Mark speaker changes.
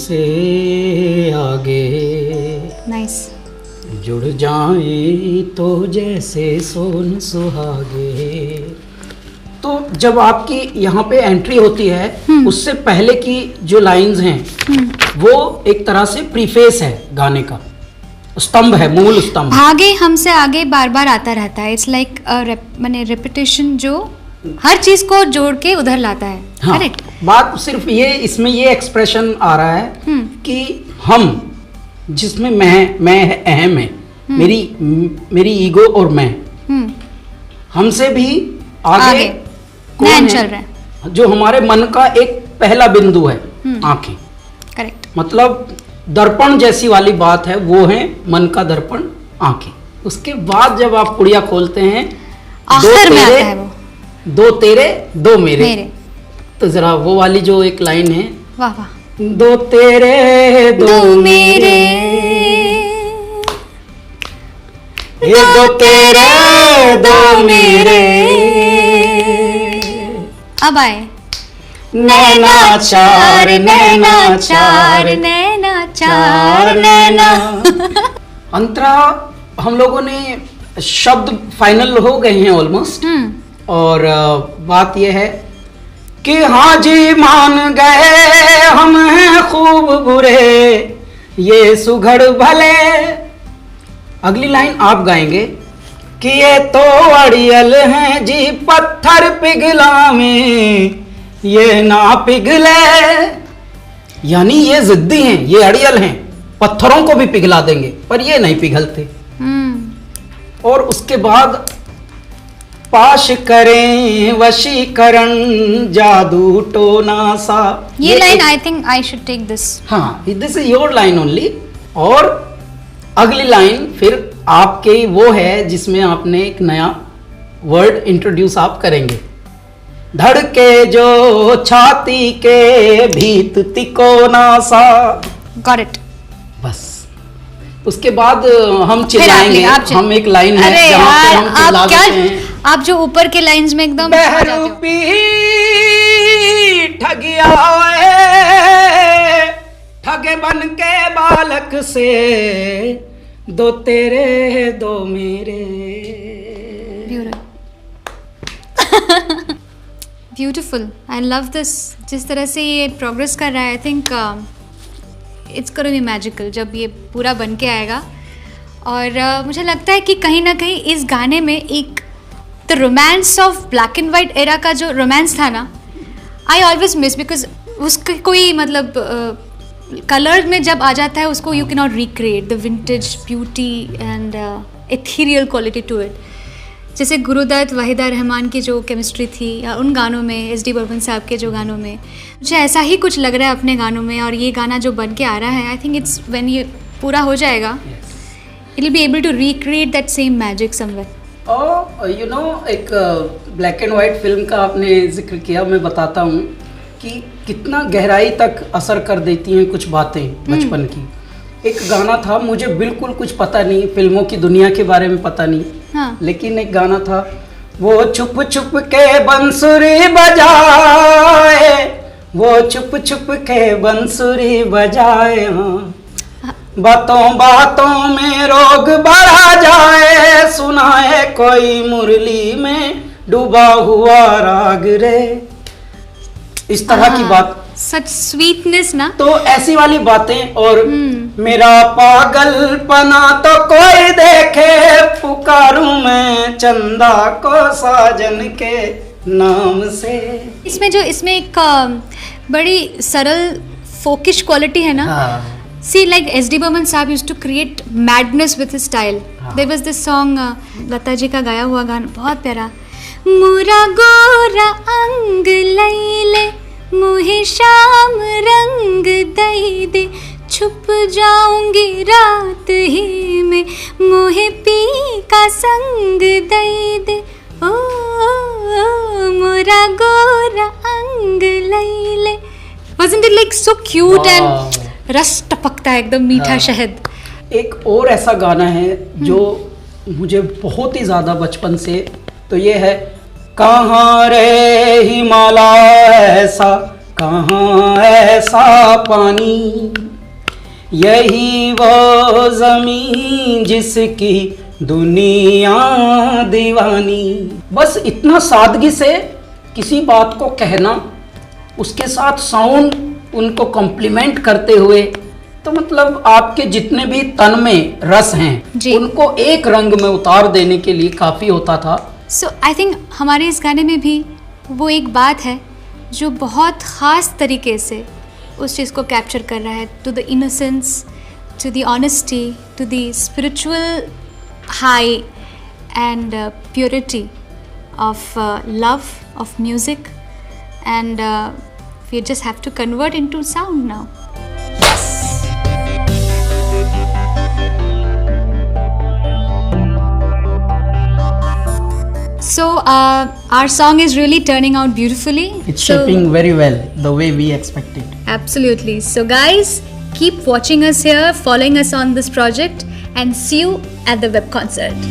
Speaker 1: से आगे
Speaker 2: नाइस।
Speaker 1: जुड़ जाए तो जैसे सोन सुहागे। तो जब आपकी यहाँ पे एंट्री होती है उससे पहले की जो लाइंस हैं वो एक तरह से प्रीफेस है गाने का, स्तंभ है, मूल स्तंभ।
Speaker 2: आगे हमसे आगे बार बार आता रहता है। इट्स लाइक माने रिपीटेशन जो हर चीज को जोड़ के उधर लाता है।
Speaker 1: हाँ,
Speaker 2: करेक्ट।
Speaker 1: बात सिर्फ ये, इसमें ये एक्सप्रेशन आ रहा है कि हम जिसमें मैं है, अहम है, मेरी ईगो और मैं, हमसे भी आगे
Speaker 2: कौन चल रहा है,
Speaker 1: जो हमारे मन का एक पहला बिंदु है, आंखें।
Speaker 2: करेक्ट।
Speaker 1: मतलब दर्पण जैसी वाली बात है, वो है मन का दर्पण, आंखें। उसके बाद जब आप पुड़िया खोलते हैं,
Speaker 2: आखिर में आता है वो,
Speaker 1: दो तेरे दो मेरे। तो जरा वो वाली जो एक लाइन है,
Speaker 2: वाह वाह,
Speaker 1: दो तेरे दो मेरे, ये दो तेरे दो मेरे,
Speaker 2: अब आए
Speaker 1: नैना चार नैना चार
Speaker 2: नैना चार नैना।
Speaker 1: अंतरा हम लोगों ने शब्द फाइनल हो गए हैं ऑलमोस्ट। और बात यह है कि हाँ जी मान गए हम हैं खूब बुरे, ये सुघड़ भले। अगली लाइन आप गाएंगे कि ये तो अड़ियल हैं जी पत्थर पिघला में, ये ना पिघले। यानी ये जिद्दी हैं, ये अड़ियल हैं, पत्थरों को भी पिघला देंगे पर ये नहीं पिघलते। और उसके बाद पाश करें वशीकरण जादू टोना सा।
Speaker 2: ये line I think I should take this.
Speaker 1: हाँ, this is your line only. और अगली लाइन फिर आपके वो है जिसमें आपने एक नया वर्ड इंट्रोड्यूस आप करेंगे, धड़के जो छाती के भीत तिकोना सा।
Speaker 2: Got it.
Speaker 1: बस उसके बाद हम चिल्लाएंगे। हम एक लाइन है जहाँ पे हम चिल्ला देते हैं।
Speaker 2: आप जो ऊपर के लाइंस में एकदम
Speaker 1: बहरूपी ठगिया ठगे बन के बालक से, दो तेरे दो मेरे।
Speaker 2: Beautiful, I love this. जिस तरह से ये प्रोग्रेस कर रहा है, I think it's gonna be magical जब ये पूरा बन के आएगा। और मुझे लगता है कि कहीं ना कहीं इस गाने में एक the romance of black and white era का जो रोमांस था ना, आई ऑलवेज मिस, बिकॉज उसका कोई मतलब कलर में जब आ जाता है उसको you can not recreate the vintage beauty and ethereal quality to it. जैसे गुरुदत्त वाहिदा रहमान की जो केमिस्ट्री थी या उन गानों में, एस डी बर्मन साहब के जो गानों में, मुझे ऐसा ही कुछ लग रहा है अपने गानों में। और ये गाना जो बन के आ रहा है, आई थिंक इट्स व्हेन ये पूरा हो जाएगा, it will be able to recreate that same magic somewhere.
Speaker 1: और यू नो, एक ब्लैक एंड वाइट फिल्म का आपने जिक्र किया, मैं बताता हूँ कि कितना गहराई तक असर कर देती हैं कुछ बातें बचपन की। एक गाना था, मुझे बिल्कुल कुछ पता नहीं, फिल्मों की दुनिया के बारे में पता नहीं,
Speaker 2: हाँ।
Speaker 1: लेकिन एक गाना था, वो छुप छुप के बंसुरी बजाए, वो छुप छुप के बंसुरी बजाए, हाँ बातों बातों में रोग बढ़ा जाए, सुनाए कोई मुरली में डूबा हुआ राग रे। इस तरह की बात,
Speaker 2: सच स्वीटनेस ना।
Speaker 1: तो ऐसी वाली बातें। और मेरा पागलपना तो कोई देखे, पुकारूं मैं चंदा को साजन के नाम से।
Speaker 2: इसमें एक बड़ी सरल फोकिश क्वालिटी है ना। See, like S.D. Burman साहब used to create madness with his style. There was this song, Lata ji का गाया हुआ गाना, बहुत प्यारा। मुरा गोरा अंग लैले, मुहे शाम रंग दई दे, छुप जाऊंगी रात ही में, मुहे पी का संग दई दे, ओ मुरा गोरा अंग लैले। Wasn't it like so cute and रस टपकता है एकदम मीठा शहद।
Speaker 1: एक और ऐसा गाना है जो मुझे बहुत ही ज़्यादा बचपन से, तो ये है, कहाँ रे हिमालय ऐसा कहाँ ऐसा पानी, यही वो जमीन जिसकी दुनिया दीवानी। बस इतना सादगी से किसी बात को कहना, उसके साथ साउंड उनको कॉम्प्लीमेंट करते हुए, तो मतलब आपके जितने भी तन में रस हैं उनको एक रंग में उतार देने के लिए काफ़ी होता था।
Speaker 2: सो आई थिंक हमारे इस गाने में भी वो एक बात है जो बहुत ख़ास तरीके से उस चीज़ को कैप्चर कर रहा है, to the innocence, to the honesty, to the spiritual high and purity of love, of music, and we just have to convert into sound now. So our song is really turning out beautifully.
Speaker 1: It's shaping very well, the way we expected.
Speaker 2: Absolutely. So guys, keep watching us here, following us on this project, and see you at the web concert.